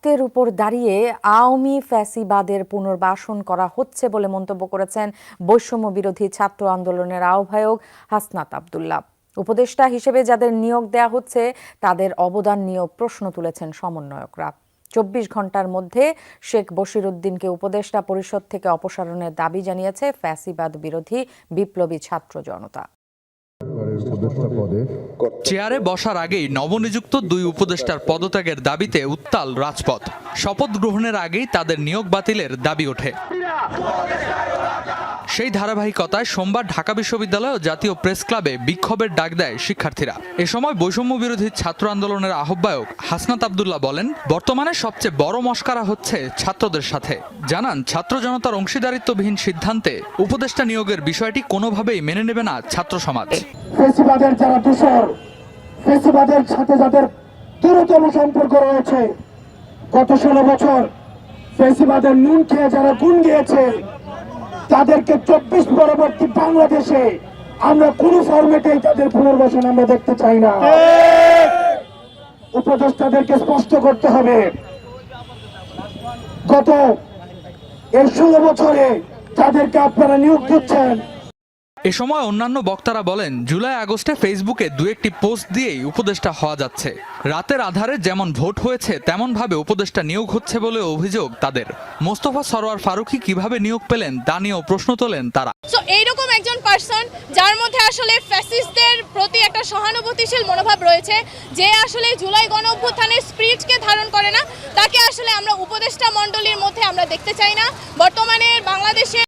রক্তের উপর দাঁড়িয়ে আওয়ামী ফ্যাসিবাদের পুনর্বাসন করা হচ্ছে বলে মন্তব্য করেছেন বৈষম্য বিরোধী ছাত্র আন্দোলনের আহ্বায়ক হাসনাত আব্দুল্লাহ। উপদেষ্টা হিসেবে যাদের নিয়োগ দেয়া হচ্ছে তাদের অবদান নিয়েও প্রশ্ন তুলেছেন সমন্বয়করা। 24 ঘন্টার মধ্যে শেখ বশিরউদ্দিনকে উপদেষ্টা পরিষদ থেকে অপসারণের দাবি জানিয়েছে ফ্যাসিবাদ বিরোধী বিপ্লবী ছাত্র জনতা। চেয়ারে বসার আগেই নবনিযুক্ত দুই উপদেষ্টার পদত্যাগের দাবিতে উত্তাল রাজপথ। শপথ গ্রহণের আগেই তাদের নিয়োগ বাতিলের দাবি ওঠে। সেই ধারাবাহিকতায় সোমবার ঢাকা বিশ্ববিদ্যালয় ও জাতীয় প্রেস ক্লাবে বিক্ষোভের ডাক দেয় শিক্ষার্থীরা। এ সময় বৈষম্য বিরোধী ছাত্র আন্দোলনের আহ্বায়ক হাসনাত আব্দুল্লাহ বলেন, বর্তমানে সবচেয়ে বড় মশকরা হচ্ছে ছাত্রদের সাথে। জানান, ছাত্র জনতার অংশীদারিত্ববিহীন সিদ্ধান্তে উপদেষ্টা নিয়োগের বিষয়টি কোনোভাবেই মেনে নেবে না ছাত্র সমাজ। ফ্যাসিবাদের যারা দোষর, ফ্যাসিবাদের সাথে যাদের দূরতম সম্পর্ক রয়েছে, গত 16 বছর ফ্যাসিবাদের নুন খেয়ে যারা গুণ গিয়েছে, তাদেরকে 24 পরবর্তী বাংলাদেশে আমরা কোন ফরম্যাটেই তাদের পুনর্বাসন আমরা দেখতে চাই না। উপদেষ্টাদেরকে স্পষ্ট করতে হবে, গত এই 16 বছরে তাদেরকে আপনারা নিয়োগ দিচ্ছেন। এ সময় অন্যান্য বক্তারা বলেন, জুলাই আগস্টে ফেসবুকে দু একটি পোস্ট দিয়েই উপদেষ্টা হওয়া যাচ্ছে। রাতের আধারে যেমন ভোট হয়েছে তেমন ভাবে উপদেষ্টা নিয়োগ হচ্ছে বলে অভিযোগ তাদের। মোস্তফা সরোয়ার ফারুকী কিভাবে নিয়োগ পেলেন তা নিয়েও প্রশ্ন তোলেন তারা। এইরকম একজন পার্সন যার মধ্যে আসলে ফ্যাসিস্টদের প্রতি একটা সহানুভূতিশীল মনোভাব রয়েছে, যে আসলে জুলাই গণ অভ্যুত্থানের স্পিরিটকে ধারণ করে না, তাকে আসলে আমরা উপদেষ্টা মণ্ডলীর মধ্যে আমরা দেখতে চাই না। বর্তমানে বাংলাদেশে